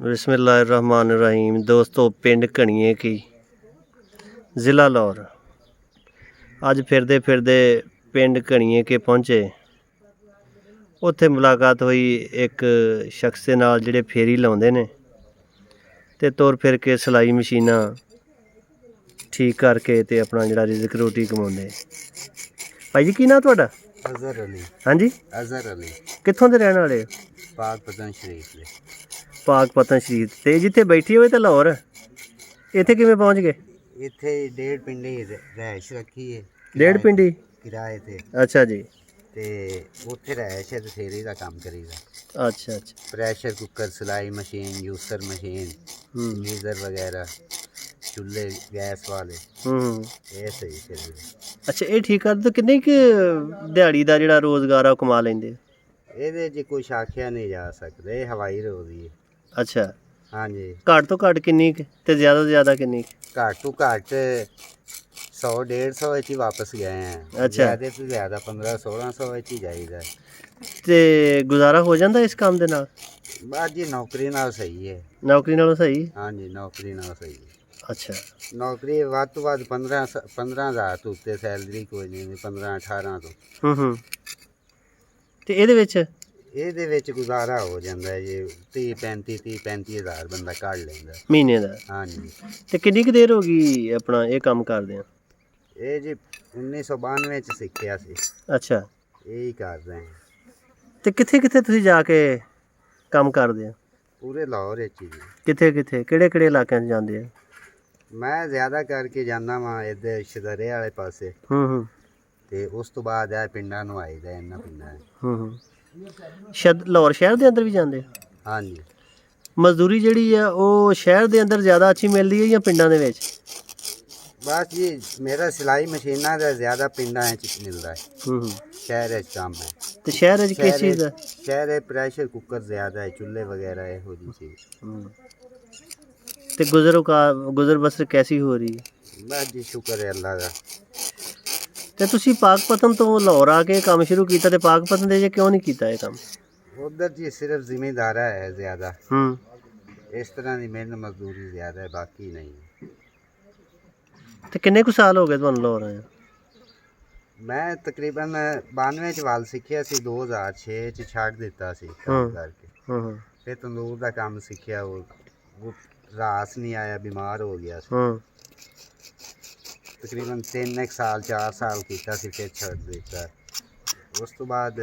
बिस्मिल्लाहिर्रहमानिर्रहीम। दोस्तों, पिंड घणिए की ज़िला लाहौर। अज फिरदे फिरदे पिंड घणिए के पहुँचे। उत्थे मुलाकात हुई एक शख्स दे नाल जिहड़े फेरी लाउंदे ने ते तुर फिर के सिलाई मशीनां ठीक करके ते अपना जिहड़ा रिज़क रोटी कमाउंदे। भाई जी, की नाम तुहाडा? अजहर अली। हाँ जी, अजहर अली। कित्थों दे रहण वाले? पाक पतन शरीफ दे। पाक पतन शरीफ। ते जिथे बैठी होए ते लाहौर इत्थे किवें पहुँच गए? इत्थे 1.5 पिंडी रहायश रखी है। 1.5 पिंडी किराए ते। अच्छा जी। ते उत्थे रहायश है ते फेरी दा काम करीदा। अच्छा अच्छा। प्रेशर कुकर, सिलाई मशीन, जूसर मशीन, गीज़र वगैरह, चूल्हे गैस वाले ये सही करीदा। अच्छा, ये ठीक कर तो किन्नी क दिहाड़ी दा जेह्ड़ा रोज़गार आ ओह् कमा लैंदे? ਇਹਦੇ 'ਚ कुछ आख्या नहीं जा सकता, ये हवाई रोज़ी है। अच्छा, हाँ जी। घट तो घट किन्नी क ते ज़्यादा तो ज़्यादा किन्नी क? घट तो घट 100-150 ही वापस गए हैं। अच्छा। ज़्यादा तो ज़्यादा 1500-1600 ही जाइदा। ते गुजारा हो जांदा इस काम दे नाल? बस जी नौकरी नाल सही है। नौकरी नालों सही? हाँ जी, नौकरी नाल सही है। अच्छा। नौकरी ਵੱਧ ਤੋਂ ਵੱਧ 15,000 ਤੋਂ ਉੱਤੇ ਸੈਲਰੀ ਕੋਈ ਨਹੀਂ, 15-18 ਤੋਂ। ਤੇ ਇਹਦੇ ਵਿੱਚ ਇਹਦੇ ਵਿੱਚ ਗੁਜ਼ਾਰਾ ਹੋ ਜਾਂਦਾ ਜੀ। 30-35 ਬੰਦਾ ਕੱਢ ਲੈਂਦਾ ਮਹੀਨੇ ਦਾ। ਹਾਂਜੀ। ਤੇ ਕਿੰਨੀ ਕੁ ਦੇਰ ਹੋ ਗਈ ਆਪਣਾ ਇਹ ਕੰਮ ਕਰਦੇ ਆ? ਇਹ ਜੀ 1992 ਚ ਸਿੱਖਿਆ ਸੀ। ਅੱਛਾ। ਇਹੀ ਕਰ ਰਹੇ ਹਾਂ। ਤੇ ਕਿੱਥੇ ਕਿੱਥੇ ਤੁਸੀਂ ਜਾ ਕੇ ਕੰਮ ਕਰਦੇ ਆ? ਪੂਰੇ ਲਾਹੌਰ ਵਿੱਚ ਹੀ। ਕਿੱਥੇ ਕਿੱਥੇ, ਕਿਹੜੇ ਕਿਹੜੇ ਇਲਾਕਿਆਂ 'ਚ ਜਾਂਦੇ ਆ? ਮੈਂ ਜ਼ਿਆਦਾ ਕਰਕੇ ਜਾਂਦਾ ਵਾਂ ਇੱਧਰ ਸ਼ਦਰੇ ਵਾਲੇ ਪਾਸੇ। ਤੇ ਉਸ ਤੋਂ ਬਾਅਦ ਇਹ ਪਿੰਡਾਂ ਨੂੰ ਆਈਦਾ, ਇਹਨਾਂ ਪਿੰਡਾਂ। ਲਾਹੌਰ ਸ਼ਹਿਰ ਦੇ ਅੰਦਰ ਵੀ ਜਾਂਦੇ ਆ? ਹਾਂਜੀ। ਮਜ਼ਦੂਰੀ ਜਿਹੜੀ ਆ ਉਹ ਸ਼ਹਿਰ ਦੇ ਅੰਦਰ ਜ਼ਿਆਦਾ ਅੱਛੀ ਮਿਲਦੀ ਹੈ ਜਾਂ ਪਿੰਡਾਂ ਦੇ ਵਿੱਚ? ਬਸ ਜੀ ਮੇਰਾ ਸਿਲਾਈ ਮਸ਼ੀਨਾਂ ਦਾ ਜ਼ਿਆਦਾ ਪਿੰਡਾਂ 'ਚ ਮਿਲਦਾ ਹੈ। ਸ਼ਹਿਰ 'ਚ ਕੰਮ ਹੈ। ਤੇ ਸ਼ਹਿਰ 'ਚ ਕਿਸ ਚੀਜ਼ ਦਾ? ਸ਼ਹਿਰ 'ਚ ਪ੍ਰੈਸ਼ਰ ਕੁੱਕਰ ਜ਼ਿਆਦਾ ਹੈ, ਚੁੱਲ੍ਹੇ ਵਗੈਰਾ ਇਹੋ ਜਿਹੀ ਚੀਜ਼। ਤੇ ਗੁਜ਼ਰ ਬਸਰ ਕੈਸੀ ਹੋ ਰਹੀ ਹੈ? ਬਸ ਜੀ ਸ਼ੁਕਰ ਹੈ ਅੱਲਾ ਦਾ। ਤੇ ਤੁਸੀਂ ਪਾਕਪਤਨ ਤੋਂ ਲਾਹੌਰ ਆ ਕੇ ਕੰਮ ਸ਼ੁਰੂ ਕੀਤਾ ਤੇ ਪਾਕਪਤਨ ਦੇ ਜੇ ਕਿਉਂ ਨਹੀਂ ਕੀਤਾ ਇਹ ਕੰਮ? ਉਧਰ ਜੀ ਸਿਰਫ ਜ਼ਿਮੀਂਦਾਰਾ ਹੈ ਜ਼ਿਆਦਾ। ਇਸ ਤਰ੍ਹਾਂ ਦੀ ਮਿਹਨਤ ਮਜ਼ਦੂਰੀ ਜ਼ਿਆਦਾ ਹੈ, ਬਾਕੀ ਨਹੀਂ। ਤੇ ਕਿੰਨੇ ਕੁ ਸਾਲ ਹੋ ਗਏ ਤੁਹਾਨੂੰ ਲਾਹੌਰ ਆਇਆ? ਮੈਂ ਤਕਰੀਬਨ 92 ਚ ਵੱਲ ਸਿੱਖਿਆ ਸੀ, 2006 ਚ ਛੱਡ ਦਿੱਤਾ ਸੀ ਕੰਮ ਕਰਕੇ। ਫਿਰ ਤੰਦੂਰ ਦਾ ਕੰਮ ਸਿੱਖਿਆ, ਉਹ ਰਾਸ ਨਹੀਂ ਆਇਆ, ਬਿਮਾਰ ਹੋ ਗਿਆ ਸੀ। ਤਕਰੀਬਨ 3 ਸਾਲ 4 ਸਾਲ ਕੀਤਾ ਸੀ, ਫਿਰ ਛੱਡ ਦਿੱਤਾ। ਉਸ ਤੋਂ ਬਾਅਦ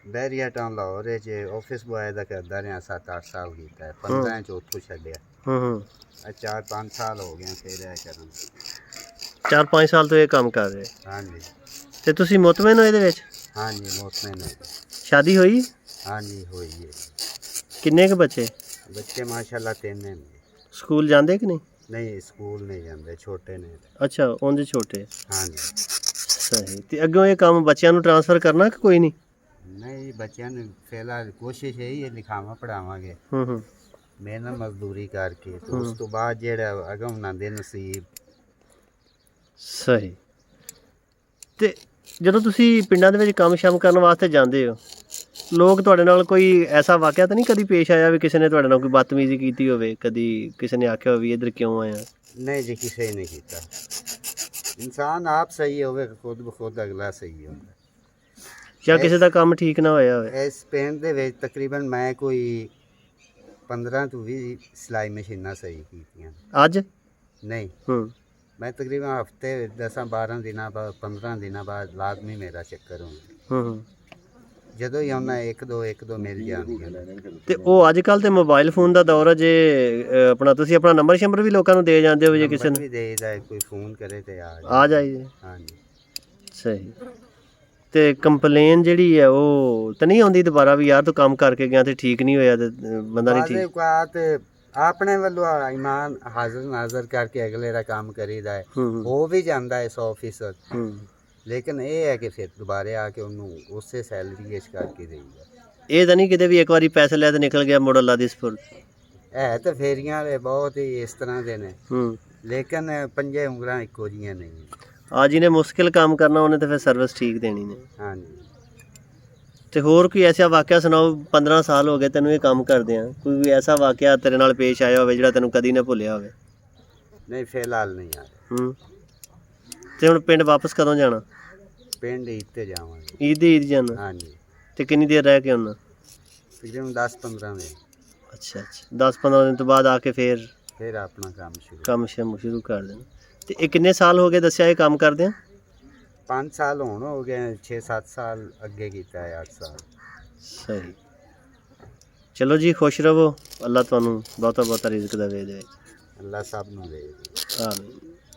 ਬਹਿਰੀਆ ਟਾਊਨ ਲਾਹੌਰ 'ਚ ਆਫਿਸ ਬੁਆਏ ਦਾ ਕਰਦਾ ਰਿਹਾ, 7-8 ਸਾਲ ਕੀਤਾ। 15 ਚ ਉੱਥੋਂ ਛੱਡਿਆ। 4-5 ਸਾਲ ਹੋ ਗਏ ਫਿਰ ਇਹ ਕਰਨ। 4-5 ਸਾਲ ਤੋਂ ਇਹ ਕੰਮ ਕਰ ਰਹੇ? ਹਾਂਜੀ। ਤੇ ਤੁਸੀਂ ਮੁਤਮਿਨ ਹੋ ਇਹਦੇ ਵਿੱਚ? ਹਾਂਜੀ ਮੁਤਮਿਨ ਹੈ। ਸ਼ਾਦੀ ਹੋਈ? ਹਾਂਜੀ ਹੋਈ ਹੈ। ਕਿੰਨੇ ਕੁ ਬੱਚੇ? ਬੱਚੇ ਮਾਸ਼ਾਅੱਲਾ 3 ਨੇ। ਸਕੂਲ ਜਾਂਦੇ ਕਿ ਨਹੀਂ? ਨਹੀਂ, ਸਕੂਲ ਨਹੀਂ ਜਾਂਦੇ, ਛੋਟੇ ਨੇ। ਅੱਛਾ, ਉਂਝ ਛੋਟੇ। ਹਾਂਜੀ। ਸਹੀ। ਤੇ ਅੱਗੋਂ ਇਹ ਕੰਮ ਬੱਚਿਆਂ ਨੂੰ ਟ੍ਰਾਂਸਫਰ ਕਰਨਾ ਕਿ ਕੋਈ ਨਹੀਂ? ਨਹੀਂ, ਬੱਚਿਆਂ ਨੂੰ ਫਿਲਹਾਲ ਕੋਸ਼ਿਸ਼ ਇਹੀ ਹੈ ਲਿਖਾਵਾਂ ਪੜ੍ਹਾਵਾਂਗੇ ਮਿਹਨਤ ਮਜ਼ਦੂਰੀ ਕਰਕੇ। ਤੇ ਉਸ ਤੋਂ ਬਾਅਦ ਜਿਹੜਾ ਅਗਮ ਉਹਨਾਂ ਦੇ ਨਸੀਬ। ਸਹੀ। ਤੇ ਜਦੋਂ ਤੁਸੀਂ ਪਿੰਡਾਂ ਦੇ ਵਿੱਚ ਕੰਮ ਸ਼ਾਮ ਕਰਨ ਵਾਸਤੇ ਜਾਂਦੇ ਹੋ, ਲੋਕ ਤੁਹਾਡੇ ਨਾਲ ਕੋਈ ਐਸਾ ਵਾਕਿਆ ਤਾਂ ਨਹੀਂ ਕਦੀ ਪੇਸ਼ ਆਇਆ ਵੀ ਕਿਸੇ ਨੇ ਤੁਹਾਡੇ ਨਾਲ ਕੋਈ ਬਦਤਮੀਜ਼ੀ ਕੀਤੀ ਹੋਵੇ? ਕਦੀ ਕਿਸੇ ਨੇ ਆਖਿਆ ਹੋਵੇ ਇੱਧਰ ਕਿਉਂ ਆਇਆ? ਨਹੀਂ ਜੀ, ਕਿਸੇ ਨੇ ਕੀਤਾ। ਇਨਸਾਨ ਆਪ ਸਹੀ ਹੋਵੇ, ਖੁਦ ਬਖੁਦ ਅਗਲਾ ਸਹੀ ਹੁੰਦਾ। ਜਾਂ ਕਿਸੇ ਦਾ ਕੰਮ ਠੀਕ ਨਾ ਹੋਇਆ ਹੋਵੇ? ਇਸ ਪਿੰਡ ਦੇ ਵਿੱਚ ਤਕਰੀਬਨ ਮੈਂ ਕੋਈ 15 ਤੋਂ 20 ਸਿਲਾਈ ਮਸ਼ੀਨਾਂ ਸਹੀ ਕੀਤੀਆਂ। ਅੱਜ? ਨਹੀਂ, ਮੈਂ ਤਕਰੀਬਨ ਹਫ਼ਤੇ 10-12 ਦਿਨਾਂ ਬਾਅਦ 15 ਦਿਨਾਂ ਬਾਅਦ ਲਾਜ਼ਮੀ ਮੇਰਾ ਚੱਕਰ ਹੁੰਦਾ। ਜਦੋਂ ਹੀ ਆਉਣਾ ਇੱਕ ਦੋ ਮਿਲ ਜਾਂਦੀਆਂ। ਤੇ ਉਹ ਅੱਜ ਕੱਲ੍ਹ ਤੇ ਮੋਬਾਈਲ ਫੋਨ ਦਾ ਦੌਰ ਹੈ, ਜੇ ਆਪਣਾ ਤੁਸੀਂ ਆਪਣਾ ਨੰਬਰ ਸ਼ੰਬਰ ਵੀ ਲੋਕਾਂ ਨੂੰ ਦੇ ਜਾਂਦੇ ਹੋ? ਜੇ ਕਿਸੇ ਨੂੰ ਵੀ ਦੇਈਦਾ, ਕੋਈ ਫੋਨ ਕਰੇ ਤੇ ਆ ਜਾਈਏ। ਹਾਂਜੀ। ਸਹੀ। ਤੇ ਕੰਪਲੇਨ ਜਿਹੜੀ ਹੈ ਉਹ ਤਾਂ ਨਹੀਂ ਆਉਂਦੀ ਦੁਬਾਰਾ ਵੀ ਯਾਰ ਤੂੰ ਕੰਮ ਕਰਕੇ ਗਿਆ ਤੇ ਠੀਕ ਨਹੀਂ ਹੋਇਆ ਤੇ ਬੰਦਾ ਨਹੀਂ ਠੀਕ? ਆਪਣੇ ਵੱਲੋਂ ਇਮਾਨ ਹਾਜ਼ਰ ਨਾਜ਼ਰ ਕਰਕੇ ਅਗਲੇ ਦਾ ਕੰਮ ਕਰੀਦਾ ਹੈ। ਹੋ ਵੀ ਜਾਂਦਾ ਹੈ 100%। ਲੇਕਿਨ ਇਹ ਹੈ ਕਿ ਫਿਰ ਦੁਬਾਰੇ ਆ ਕੇ ਉਹਨੂੰ ਉਸੇ ਸੈਲਰੀ ਇਸ ਕਰਕੇ ਦੇਈਦਾ। ਇਹ ਤਾਂ ਨਹੀਂ ਕਿਤੇ ਵੀ ਇੱਕ ਵਾਰੀ ਪੈਸੇ ਲੈ ਤੇ ਨਿਕਲ ਗਿਆ ਮੁੜ ਅੱਲਾ ਦੀ ਸਪੁਰਦ? ਹੈ ਤਾਂ ਫੇਰੀਆਂ ਵਾਲੇ ਬਹੁਤ ਹੀ ਇਸ ਤਰ੍ਹਾਂ ਦੇ ਨੇ, ਲੇਕਿਨ ਪੰਜੇ ਉਂਗਲਾਂ ਇੱਕੋ ਜਿਹੀਆਂ ਨਹੀਂ। ਆ ਜਿਹਨੇ ਮੁਸ਼ਕਿਲ ਕੰਮ ਕਰਨਾ ਉਹਨੇ ਤਾਂ ਫਿਰ ਸਰਵਿਸ ਠੀਕ ਦੇਣੀ ਨੇ। ਹਾਂਜੀ। ਤੇ ਹੋਰ ਕੋਈ ਐਸਾ ਵਾਕਿਆ ਸੁਣਾਓ, 15 ਸਾਲ ਹੋ ਗਏ ਤੈਨੂੰ ਇਹ ਕੰਮ ਕਰਦਿਆਂ, ਕੋਈ ਐਸਾ ਵਾਕਿਆ ਤੇਰੇ ਨਾਲ ਪੇਸ਼ ਆਇਆ ਹੋਵੇ ਜਿਹੜਾ ਤੈਨੂੰ ਕਦੀ ਨਾ ਭੁੱਲਿਆ ਹੋਵੇ? ਨਹੀਂ ਫਿਲਹਾਲ ਨਹੀਂ ਆ ਹੂੰ। ਤੇ ਹੁਣ ਪਿੰਡ ਵਾਪਸ ਕਦੋਂ ਜਾਣਾ? ਪਿੰਡ ਈਦ ਤੇ ਜਾਵਾਂਗੇ। ਈਦ ਦੀ ਈਦ ਜਾਣਾ? ਹਾਂਜੀ ਤੇ ਕਿੰਨੀ ਦੇਰ ਰਹਿ ਕੇ ਆਉਣਾ? ਤਕਰੀਬਨ 10-15 ਦਿਨ, ਅੱਛਾ ਅੱਛਾ, 10-15 ਦਿਨ ਤੋਂ ਬਾਅਦ ਆ ਕੇ ਫਿਰ ਆਪਣਾ ਕੰਮ ਸ਼ੁਰੂ। ਕੰਮ ਸ਼ੁਰੂ ਕਰ ਦੇਣਾ। ਤੇ ਇਹ ਕਿੰਨੇ ਸਾਲ ਹੋ ਗਏ ਦੱਸਿਆ ਇਹ ਕੰਮ ਕਰਦਿਆਂ? 5 ਸਾਲ ਹੁਣ ਹੋ ਗਏ, 6-7 ਸਾਲ ਅੱਗੇ ਕੀਤਾ ਹੈ, 8 ਸਾਲ। ਸਹੀ। ਚਲੋ ਜੀ, ਖੁਸ਼ ਰਹੋ, ਅੱਲਾ ਤੁਹਾਨੂੰ ਬਹੁਤਾ ਬਹੁਤਾ ਰਿਜ਼ਕ ਦੇਵੇ ਇਹਦੇ ਵਿੱਚ। ਅੱਲਾ ਸਭ ਨੂੰ ਦੇ। ਆਮੀਨ।